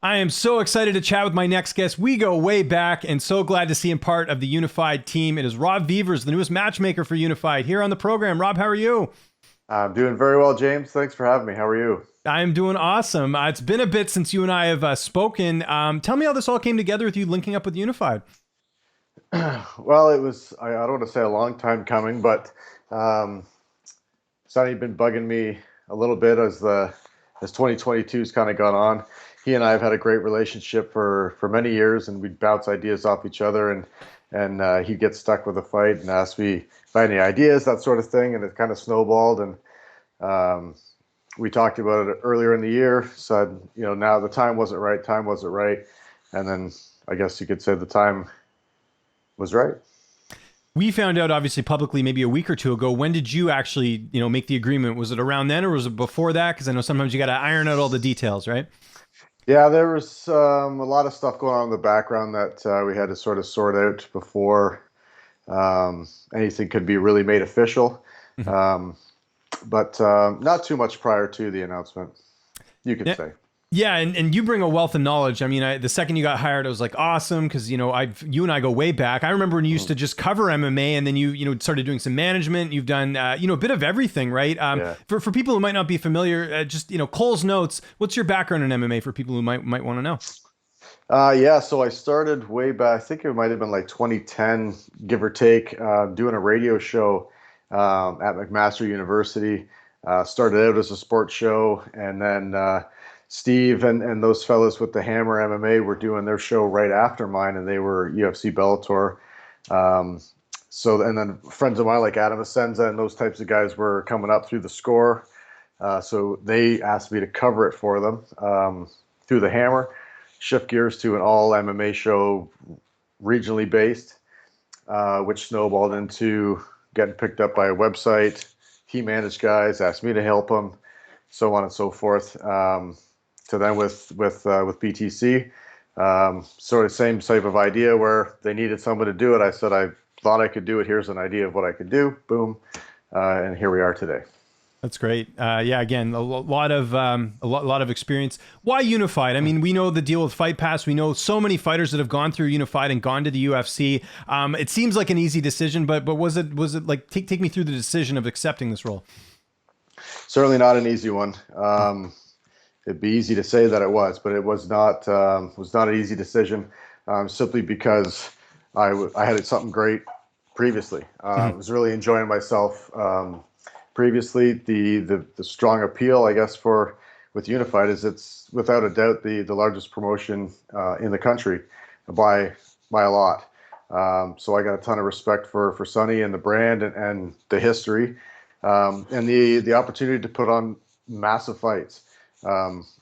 I am so excited to chat with my next guest. We go way back and so glad to see him part of the Unified team. It is Rob Veevers, the newest matchmaker for Unified, here on the program. Rob, how are you? I'm doing very well, James. Thanks for having me. How are you? I'm doing awesome. It's been a bit since you and I have spoken. Tell me how this all came together with you linking up with Unified. Well, it was, I don't want to say a long time coming, but um, Sonny been bugging me a little bit as 2022's kind of gone on. He and I have had a great relationship for many years, and we'd bounce ideas off each other, and he'd get stuck with a fight and ask me if I had any ideas, that sort of thing, and it kind of snowballed. And um, we talked about it earlier in the year. Said, now the time wasn't right, and then I guess you could say the time was right. We found out obviously publicly maybe a week or two ago. When did you actually, make the agreement? Was it around then or was it before that? Because I know sometimes you got to iron out all the details, right? Yeah, there was a lot of stuff going on in the background that we had to sort of sort out before anything could be really made official. Um, but not too much prior to the announcement, you could Yeah. say. Yeah, and you bring a wealth of knowledge. I mean, the second you got hired, I was like, awesome, because you and I go way back. I remember when you used to just cover MMA, and then you started doing some management. You've done a bit of everything, right? Yeah. For people who might not be familiar, just Cole's notes. What's your background in MMA for people who might want to know? Yeah, so I started way back, I think it might have been like 2010, give or take, doing a radio show at McMaster University. Started out as a sports show, and then Steve and those fellas with the Hammer MMA were doing their show right after mine, and they were UFC Bellator. Um, and then friends of mine like Adam Asenza and those types of guys were coming up through the score. So they asked me to cover it for them through the Hammer, shift gears to an all MMA show, regionally based, which snowballed into getting picked up by a website. He managed guys, asked me to help him, so on and so forth. So then with BTC, sort of same type of idea where they needed someone to do it. I said I thought I could do it. Here's an idea of what I could do. Boom, and here we are today. That's great. Yeah, again, a lot of experience. Why Unified? I mean, we know the deal with Fight Pass. We know so many fighters that have gone through Unified and gone to the UFC. It seems like an easy decision, but was it like take me through the decision of accepting this role? Certainly not an easy one. It'd be easy to say that it was, but it was not an easy decision, simply because I had something great previously. I was really enjoying myself. Previously, the strong appeal, I guess, with Unified is it's without a doubt the largest promotion in the country by a lot. So I got a ton of respect for Sonny and the brand and the history, and the opportunity to put on massive fights.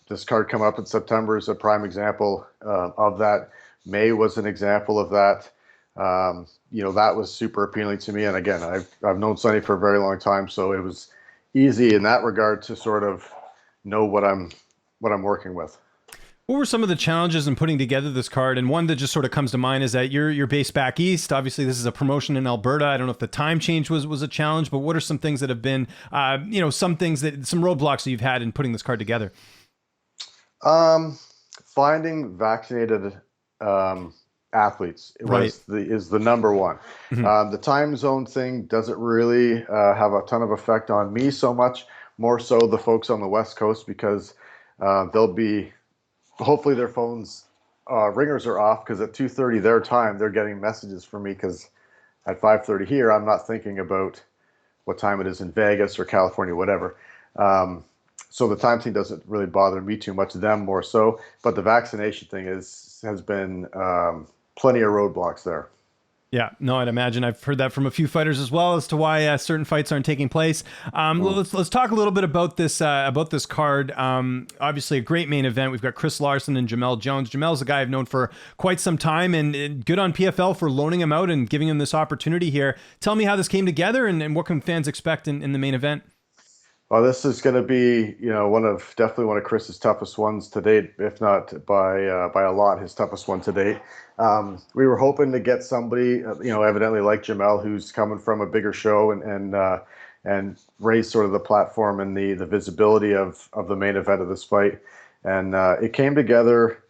This card coming up in September is a prime example of that. May was an example of that. That was super appealing to me. And again, I've known Sonny for a very long time, so it was easy in that regard to sort of know what I'm working with. What were some of the challenges in putting together this card? And one that just sort of comes to mind is that you're based back east. Obviously, this is a promotion in Alberta. I don't know if the time change was a challenge, but what are some things that have been, some roadblocks that you've had in putting this card together? Finding vaccinated athletes Right. is the number one. The time zone thing doesn't really have a ton of effect on me so much, more so the folks on the West Coast, because they'll be, hopefully their phones ringers are off, because at 2:30 their time they're getting messages from me, because at 5:30 here I'm not thinking about what time it is in Vegas or California, whatever. So the time thing doesn't really bother me too much, them more so. But the vaccination thing has been plenty of roadblocks there. Yeah, no, I'd imagine I've heard that from a few fighters as well as to why certain fights aren't taking place. Let's talk a little bit about this card. Obviously, a great main event. We've got Chris Larson and Jamel Jones. Jamel's a guy I've known for quite some time, and good on PFL for loaning him out and giving him this opportunity here. Tell me how this came together and what can fans expect in the main event? Well, this is going to be, definitely one of Chris's toughest ones to date, if not by a lot, his toughest one to date. We were hoping to get somebody, evidently like Jamel, who's coming from a bigger show and raise sort of the platform and the visibility of the main event of this fight. And it came together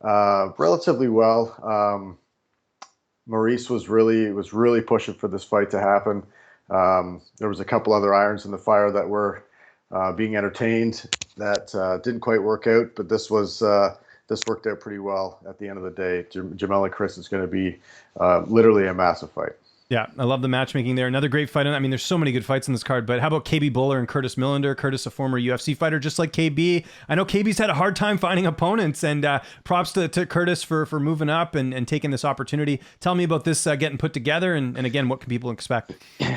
Relatively well. Maurice was really pushing for this fight to happen. There was a couple other irons in the fire that were being entertained that didn't quite work out, but this worked out pretty well at the end of the day. Jamel and Chris is going to be literally a massive fight. Yeah, I love the matchmaking there. Another great fight. I mean, there's so many good fights in this card, but how about KB Bowler and Curtis Milliner? Curtis, a former UFC fighter, just like KB. I know KB's had a hard time finding opponents, and props to Curtis for moving up and taking this opportunity. Tell me about this getting put together, and again, what can people expect?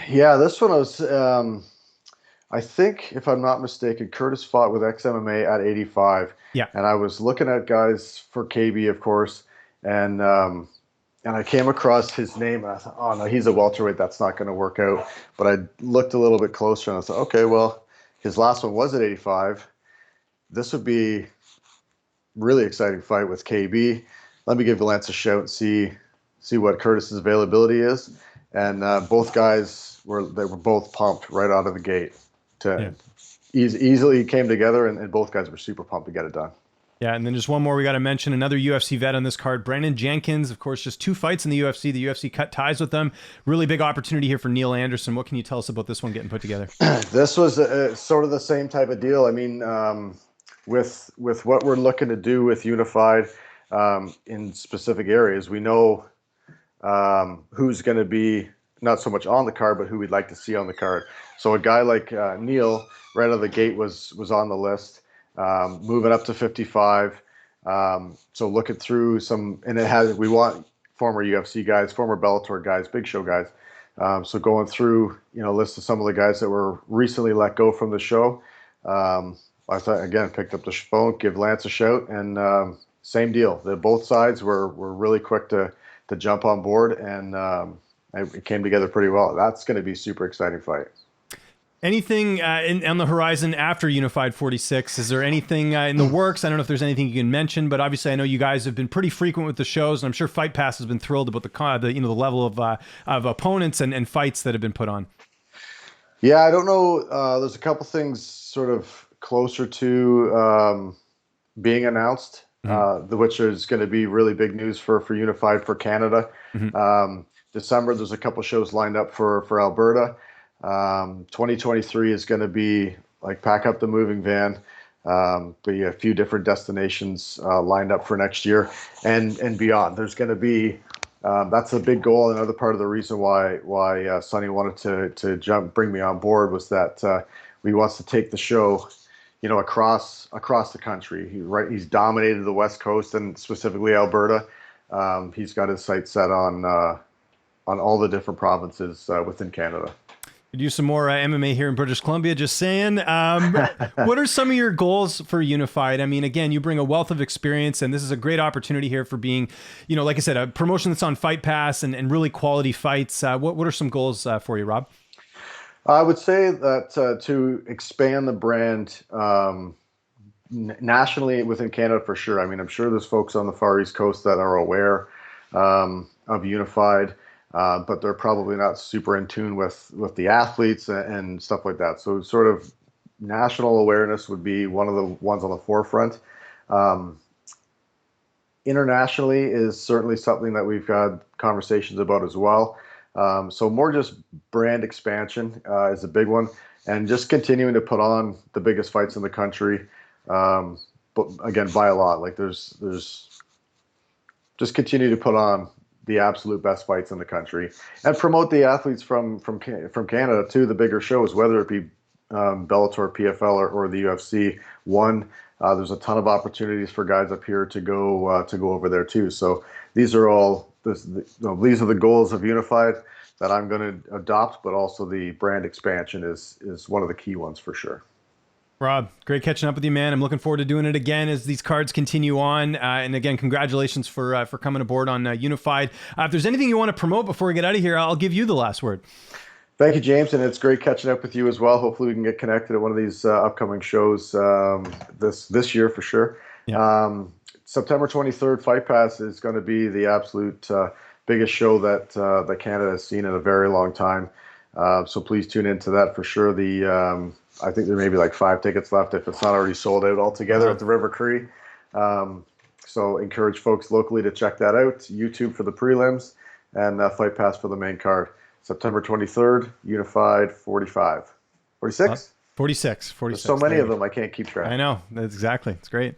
Yeah, this one was, I think, if I'm not mistaken, Curtis fought with XMMA at 85. Yeah. And I was looking at guys for KB, of course, and I came across his name, and I thought, oh, no, he's a welterweight. That's not going to work out. But I looked a little bit closer, and I thought, okay, well, his last one was at 85. This would be really exciting fight with KB. Let me give Lance a shout and see what Curtis's availability is. And both guys were both pumped right out of the gate. Easily came together, and both guys were super pumped to get it done. Yeah, and then just one more we got to mention, another UFC vet on this card, Brandon Jenkins. Of course, just 2 fights in the UFC. The UFC cut ties with them. Really big opportunity here for Neil Anderson. What can you tell us about this one getting put together? This was sort of the same type of deal. I mean, with what we're looking to do with Unified in specific areas, we know who's going to be not so much on the card, but who we'd like to see on the card. So a guy like Neil, right out of the gate, was on the list. Moving up to 55. So looking through and we want former UFC guys, former Bellator guys, big show guys. So going through, a list of some of the guys that were recently let go from the show. I thought, again, picked up the phone, give Lance a shout, and same deal. Both sides were really quick to jump on board, and it came together pretty well. That's going to be a super exciting fight. Anything on the horizon after Unified 46? Is there anything in the works? I don't know if there's anything you can mention, but obviously I know you guys have been pretty frequent with the shows, and I'm sure Fight Pass has been thrilled about the level of opponents and fights that have been put on. Yeah, I don't know. There's a couple things sort of closer to being announced, which is going to be really big news for Unified for Canada. December, there's a couple shows lined up for Alberta. 2023 is going to be like pack up the moving van, be a few different destinations lined up for next year and beyond. There's going to be that's a big goal. Another part of the reason why Sonny wanted to bring me on board was that he wants to take the show, across the country. He's dominated the West Coast and specifically Alberta. He's got his sights set on all the different provinces within Canada. Could use some more MMA here in British Columbia, just saying. What are some of your goals for Unified? I mean, again, you bring a wealth of experience, and this is a great opportunity here for being, like I said, a promotion that's on Fight Pass and really quality fights. What are some goals for you, Rob? I would say that to expand the brand nationally within Canada for sure. I mean, I'm sure there's folks on the Far East Coast that are aware of Unified. But they're probably not super in tune with the athletes and stuff like that. So sort of national awareness would be one of the ones on the forefront. Internationally is certainly something that we've had conversations about as well. So more just brand expansion is a big one, and just continuing to put on the biggest fights in the country. But again, by a lot. Like there's just continue to put on the absolute best fights in the country and promote the athletes from Canada to the bigger shows, whether it be Bellator, PFL, or the UFC. There's a ton of opportunities for guys up here to go over there too. So these are these are the goals of Unified that I'm going to adopt, but also the brand expansion is one of the key ones for sure. Rob, great catching up with you, man. I'm looking forward to doing it again as these cards continue on. And again, congratulations for coming aboard on Unified. If there's anything you want to promote before we get out of here, I'll give you the last word. Thank you, James, and it's great catching up with you as well. Hopefully we can get connected at one of these upcoming shows this year for sure. Yeah. September 23rd, Fight Pass is going to be the absolute biggest show that Canada has seen in a very long time. So please tune into that for sure. I think there may be like 5 tickets left if it's not already sold out altogether at the River Cree. So encourage folks locally to check that out. YouTube for the prelims and Fight Pass for the main card. September 23rd, Unified 45. 46? 46. There's so many of them, I can't keep track. I know. That's exactly. It's great.